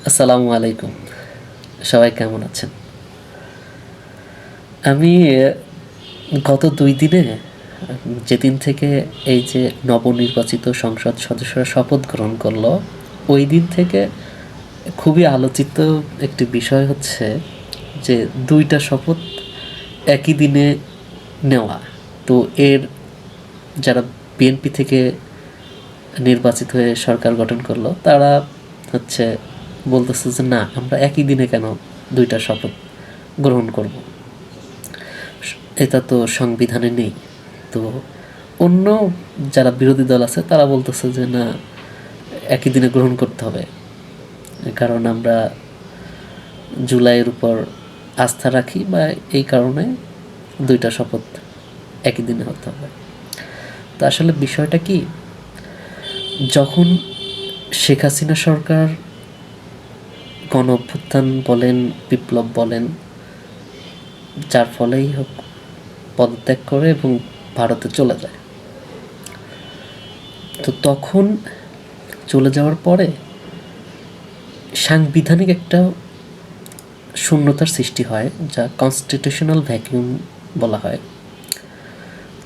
আসসালামু আলাইকুম। সবাই কেমন আছেন? আমি গত ২ দিনে যেদিন থেকে এই যে নবনির্বাচিত সংসদ সদস্যরা শপথ গ্রহণ করলো, ওই দিন থেকে খুবই আলোচিত একটি বিষয় হচ্ছে যে ২ টা শপথ একই দিনে নেওয়া। তো এর যারা বিএনপি থেকে নির্বাচিত হয়ে সরকার গঠন করলো, তারা হচ্ছে বলতেছে যে না, আমরা একই দিনে কেন ২ টা শপথ গ্রহণ করব? এটা তো সংবিধানে নেই। তো অন্য যারা বিরোধী দল আছে তারা বলতেছে যে না, একই দিনে গ্রহণ করতে হবে, কারণ আমরা জুলাইয়ের উপর আস্থা রাখি বা এই কারণে ২ টা শপথ একই দিনে হতে হবে। তো আসলে বিষয়টা কি, যখন শেখ হাসিনা সরকার গণ অভ্যুত্থান বলেন, বিপ্লব বলেন, যার ফলেই হোক পদত্যাগ করে এবং ভারতে চলে যায়, তো তখন চলে যাওয়ার পরে সাংবিধানিক একটা শূন্যতার সৃষ্টি হয়, যা কনস্টিটিউশনাল ভ্যাকিউম বলা হয়।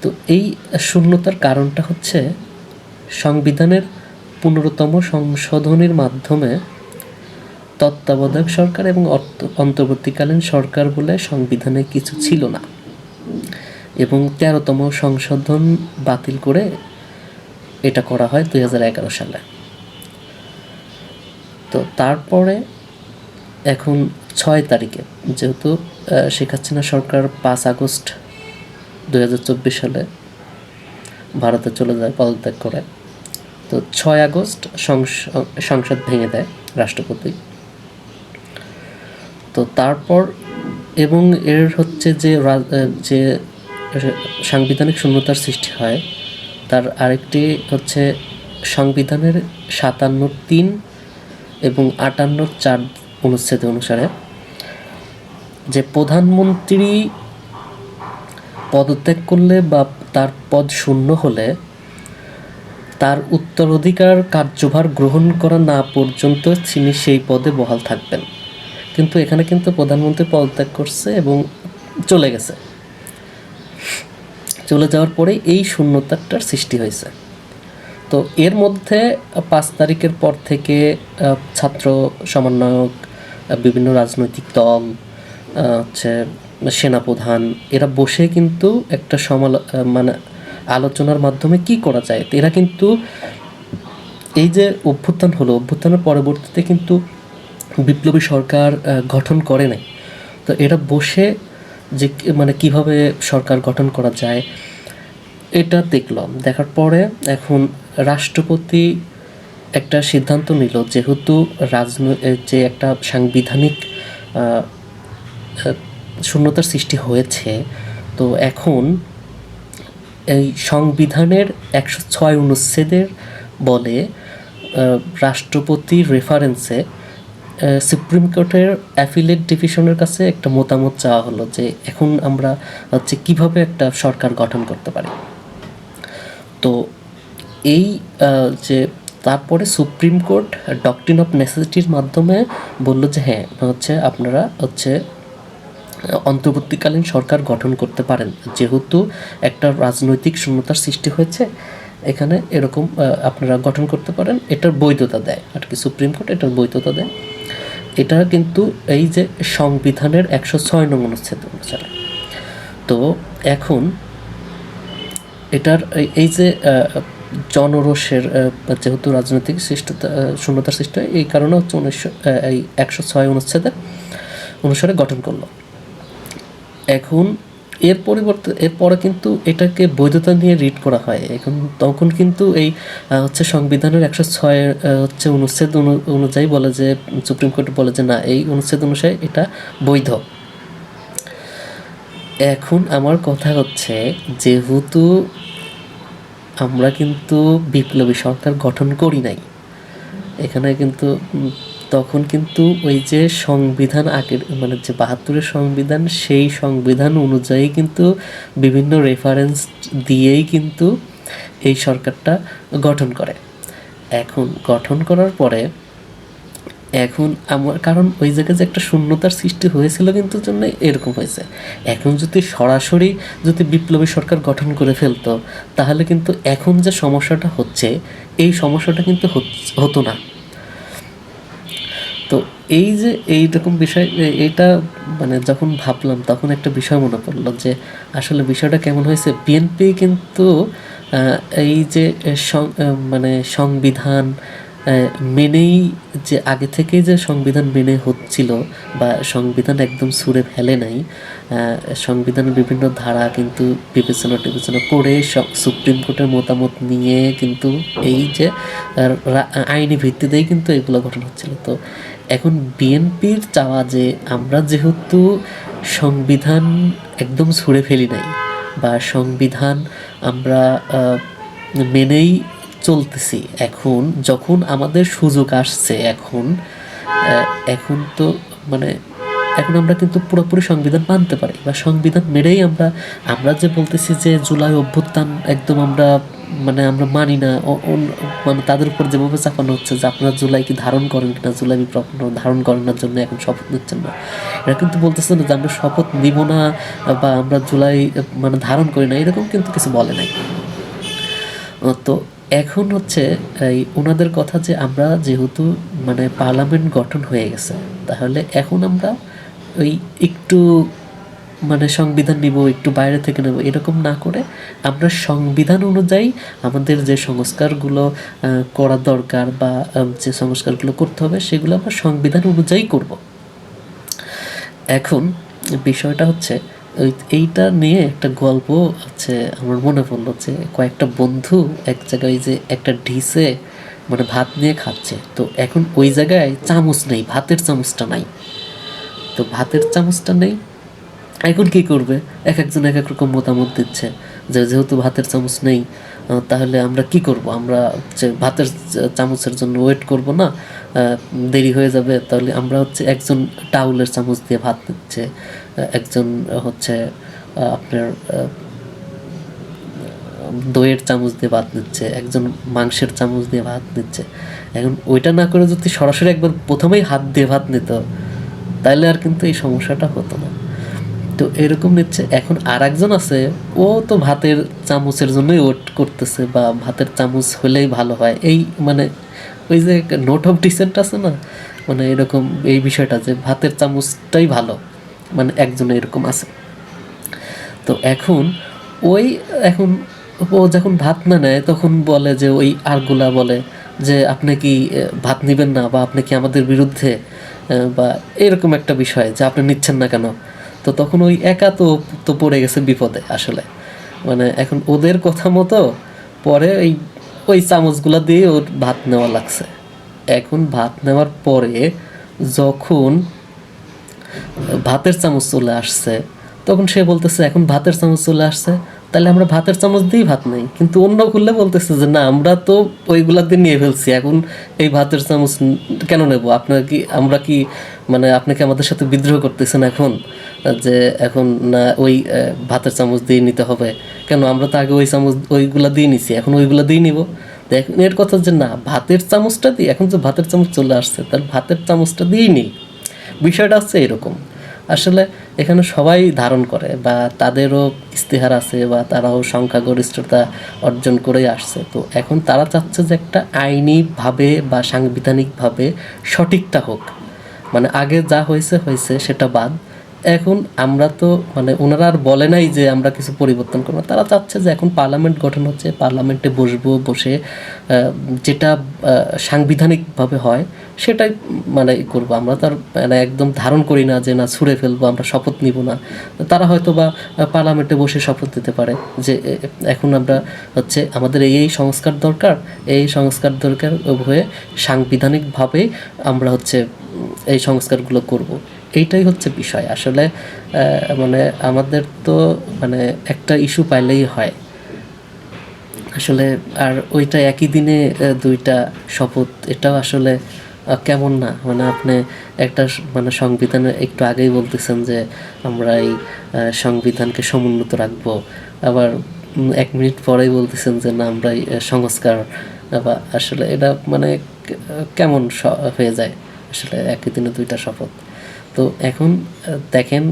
তো এই শূন্যতার কারণটা হচ্ছে সংবিধানের ১৫তম সংশোধনীর মাধ্যমে তত্ত্বাবধায়ক সরকার এবং অন্তর্বর্তীকালীন সরকার বলে সংবিধানে কিছু ছিল না, এবং ১৩তম সংশোধন বাতিল করে এটা করা হয় ২০১১ সালে। তো তারপরে এখন ৬ তারিখে, যেহেতু শেখ হাসিনা সরকার ৫ আগস্ট ২০২৪ সালে ভারতে চলে যায়, পদত্যাগ করে, তো ৬ আগস্ট সংসদ ভেঙে দেয় রাষ্ট্রপতি। তো তারপর এবং এর হচ্ছে যে সাংবিধানিক শূন্যতার সৃষ্টি হয়, তার আরেকটি হচ্ছে সংবিধানের ৫৭(৩) এবং ৫৮(৪) অনুচ্ছেদ অনুসারে যে প্রধানমন্ত্রী পদত্যাগ করলে বা তার পদ শূন্য হলে তার উত্তরাধিকার কার্যভার গ্রহণ করা না পর্যন্ত তিনি সেই পদে বহাল থাকবেন। কিন্তু এখানে কিন্তু প্রধানমন্ত্রী পদত্যাগ করছে এবং চলে গেছে। চলে যাওয়ার পরে এই শূন্যতাটার সৃষ্টি হয়েছে। তো এর মধ্যে ৫ তারিখের পর থেকে ছাত্র সমন্বয়ক, বিভিন্ন রাজনৈতিক দল, হচ্ছে সেনাপ্রধান, এরা বসে কিন্তু একটা মানে আলোচনার মাধ্যমে কি করা যায়। এরা কিন্তু এই যে অভ্যুত্থান হলো, অভ্যুত্থানের পরবর্তীতে কিন্তু বিপ্লবী সরকার গঠন করে নাই। তো এরা বসে যে মানে কিভাবে সরকার গঠন করা যায় এটা দেখলাম। দেখার পরে এখন রাষ্ট্রপতি একটা সিদ্ধান্ত নিল, যেহেতু যে একটা সাংবিধানিক শূন্যতার সৃষ্টি হয়েছে, তো এখন এই সংবিধানের ১০৬ অনুচ্ছেদের বলে রাষ্ট্রপতির রেফারেন্সে সুপ্রিম কোর্টের অ্যাপিলেট ডিভিশনের কাছে একটা মতামত চাওয়া হলো যে এখন আমরা হচ্ছে কীভাবে একটা সরকার গঠন করতে পারি। তো এই যে তারপরে সুপ্রিম কোর্ট ডক্ট্রিন অফ নেসেসিটির মাধ্যমে বলল যে হ্যাঁ, হচ্ছে আপনারা হচ্ছে অন্তর্বর্তীকালীন সরকার গঠন করতে পারেন, যেহেতু একটা রাজনৈতিক শূন্যতার সৃষ্টি হয়েছে, এখানে এরকম আপনারা গঠন করতে পারেন। এটার বৈধতা দেয় আর কি, সুপ্রিম কোর্ট এটার বৈধতা দেয়। এটা কিন্তু এই যে সংবিধানের ১০৬ নং অনুচ্ছেদ অনুসারে। তো এখন এটার এই যে জনরোষের যেহেতু রাজনৈতিক শূন্যতার সৃষ্টি হয়, এই কারণে হচ্ছে ১০৬ অনুচ্ছেদের অনুসারে গঠন করলো। এখন এরপরে কিন্তু এটাকে বৈধতা নিয়ে রিট করা হয়। এখন তখন কিন্তু এই হচ্ছে সংবিধানের ১০৬ হচ্ছে অনুচ্ছেদ অনুযায়ী বলে যে, সুপ্রিম কোর্ট বলে যে না, এই অনুচ্ছেদ অনুসারে এটা বৈধ। এখন আমার কথা হচ্ছে, যেহেতু আমরা কিন্তু বিপ্লবী সরকার গঠন করি নাই, এখানে কিন্তু তখন কিন্তু ওই যে সংবিধান আগের মানে যে ৭২-এর সংবিধান, সেই সংবিধান অনুযায়ী কিন্তু বিভিন্ন রেফারেন্স দিয়েই কিন্তু এই সরকারটা গঠন করে। এখন গঠন করার পরে এখন আমার কারণ ওই জায়গায় যে একটা শূন্যতার সৃষ্টি হয়েছিল কিন্তু জন্য এরকম হয়েছে। এখন যদি সরাসরি যদি বিপ্লবী সরকার গঠন করে ফেলতো তাহলে কিন্তু এখন যে সমস্যাটা হচ্ছে এই সমস্যাটা কিন্তু হতো না। তো এই যে এইরকম বিষয় এইটা মানে যখন ভাবলাম তখন একটা বিষয় মনে পড়লো যে আসলে বিষয়টা কেমন হয়েছে। বিএনপি কিন্তু এই যে মানে সংবিধান মেনেই যে আগে থেকেই যে সংবিধান মেনে হচ্ছিল বা সংবিধান একদম ছুঁড়ে ফেলে নাই, সংবিধানের বিভিন্ন ধারা কিন্তু বিবেচনা টিবেচনা করে সুপ্রিম কোর্টের মতামত নিয়ে কিন্তু এই যে আইনি ভিত্তিতেই কিন্তু এগুলো গঠন হচ্ছিল। তো এখন বিএনপির চাওয়া যে আমরা যেহেতু সংবিধান একদম ছুঁড়ে ফেলি নাই বা সংবিধান আমরা মেনেই চলতেছি, এখন যখন আমাদের সুযোগ আসছে এখন তো মানে এখন আমরা কিন্তু পুরোপুরি সংবিধান মানতে পারি বা সংবিধান মেনেই আমরা যে বলতেছি যে জুলাই অভ্যুত্থান একদম আমরা মানে আমরা মানি না, মানে তাদের উপর যেভাবে চাপানো হচ্ছে যে আপনারা জুলাই কি ধারণ করেন কিনা, জুলাই বিপ্লব ধারণ করানোর জন্য এখন শপথ নিচ্ছেন না, এরা কিন্তু বলতেছে না যে আমরা শপথ নিব না বা আমরা জুলাই মানে ধারণ করি না, এরকম কিন্তু কিছু বলে নাই। তো এখন হচ্ছে এই ওনাদের কথা যে আমরা যেহেতু মানে পার্লামেন্ট গঠন হয়ে গেছে তাহলে এখন আমরা ওই একটু মানে সংবিধান নিব একটু বাইরে থেকে নেব এরকম না করে আমরা সংবিধান অনুযায়ী আমাদের যে সংস্কারগুলো করা দরকার বা যে সংস্কারগুলো করতে হবে সেগুলো আমরা সংবিধান অনুযায়ী করব। এখন বিষয়টা হচ্ছে এইটা নিয়ে একটা গল্প আছে আমার মনে পড়লো যে কয়েকটা বন্ধু এক জায়গায় যে একটা ডিশে মানে ভাত নিয়ে খাচ্ছে, তো এখন ওই জায়গায় চামচ নেই, ভাতের চামচটা নাই। তো ভাতের চামচটা নেই, এখন কী করবে, একজন এক এক রকম মতামত দিচ্ছে যে যেহেতু ভাতের চামচ নেই তাহলে আমরা কি করব, আমরা হচ্ছে ভাতের চামচের জন্য ওয়েট করব না, দেরি হয়ে যাবে, তাহলে আমরা হচ্ছে একজন টাউলের চামচ দিয়ে ভাত নিচ্ছে, একজন হচ্ছে আপনার দইয়ের চামচ দিয়ে ভাত নিচ্ছে, একজন মাংসের চামচ দিয়ে ভাত নিচ্ছে। এখন ওইটা না করে যদি সরাসরি একবার প্রথমেই হাত দিয়ে ভাত নিত তাহলে আর কিন্তু এই সমস্যাটা হতো না। তো এরকম নিচ্ছে। এখন আর একজন আছে ও তো ভাতের চামচের জন্যই ওয়েট করতেছে বা ভাতের চামচ হলেই ভালো হয়, এই মানে ওই যে নোট অফ ডিসেন্ট আছে না, মানে এরকম এই বিষয়টা যে ভাতের চামচটাই ভালো, মানে একজন এরকম আছে। তো এখন এখন ও যখন ভাত না নেয় তখন বলে যে ওই আরগুলা বলে যে আপনি কি ভাত নেবেন না বা আপনি কি আমাদের বিরুদ্ধে বা এরকম একটা বিষয় যে আপনি নিচ্ছেন না কেন। তো তখন ওই একা তো তো পড়ে গেছে বিপদে আসলে, মানে এখন ওদের কথা মতো পরে ওই চামচগুলা দিয়ে ওর ভাত নেওয়া লাগছে। এখন ভাত নেওয়ার পরে যখন ভাতের চামচ চলে আসছে তখন সে বলতেছে এখন ভাতের চামচ চলে আসছে তাহলে আমরা ভাতের চামচ দিয়েই ভাত নেই, কিন্তু অন্য খুললে বলতেছে যে না আমরা তো ওইগুলা দিয়ে নিয়ে ফেলছি, এখন এই ভাতের চামচ কেন নেব, আপনার কি আমরা কি মানে আপনাকে আমাদের সাথে বিদ্রোহ করতেছেন এখন যে এখন না ওই ভাতের চামচ দিয়ে নিতে হবে, কেন আমরা তো আগে ওই চামচ ওইগুলা দিয়ে নিছি এখন ওইগুলা দিয়ে নিব। এখন এর কথা যে না ভাতের চামচটা দিই, এখন যে ভাতের চামচ চলে আসছে তাহলে ভাতের চামচটা দিয়েই নিই। বিষয়টা হচ্ছে এরকম। আসলে এখানে সবাই ধারণ করে বা তাদেরও ইস্তেহার আছে বা তারাও সংখ্যাগরিষ্ঠতা অর্জন করেই আসছে। তো এখন তারা চাচ্ছে যে একটা আইনিভাবে বা সাংবিধানিকভাবে সঠিকটা হোক, মানে আগে যা হয়েছে হয়েছে সেটা বাদ। এখন আমরা তো মানে ওনারা আর বলে নাই যে আমরা কিছু পরিবর্তন করবো, তারা চাচ্ছে যে এখন পার্লামেন্ট গঠন হচ্ছে, পার্লামেন্টে বসে যেটা সাংবিধানিকভাবে হয় সেটাই মানে করবো। আমরা তার মানে একদম ধারণ করি না যে না ছুঁড়ে ফেলবো, আমরা শপথ নিব না। তারা হয়তো বা পার্লামেন্টে বসে শপথ দিতে পারে যে এখন আমরা হচ্ছে আমাদের এই সংস্কার দরকার, এই সংস্কার দরকার হয়ে সাংবিধানিকভাবে আমরা হচ্ছে এই সংস্কারগুলো করব। এইটাই হচ্ছে বিষয় আসলে। মানে আমাদের তো মানে একটা ইস্যু পাইলেই হয় আসলে, আর ওইটা একই দিনে দুইটা শপথ, এটাও আসলে কেমন না, মানে আপনি একটা মানে সংবিধানে একটু আগেই বলতেছেন যে আমরা এই সংবিধানকে সমুন্নত রাখবো, আবার 1 মিনিট পরেই বলতেছেন যে না আমরা সংস্কার, বা আসলে এটা মানে কেমন হয়ে যায় আসলে একই দিনে দুইটা শপথ। তো এখন দেখেন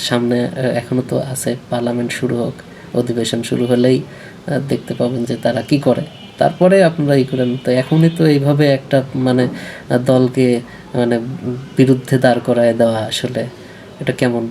সামনে এখনও তো আছে, পার্লামেন্ট শুরু হোক, অধিবেশন শুরু হলেই দেখতে পাবেন যে তারা কি করে, তারপরে আপনারা ই করেন। তো এখনই তো এইভাবে একটা মানে দলকে মানে বিরুদ্ধে দাঁড় করায় দেওয়া, আসলে এটা কেমন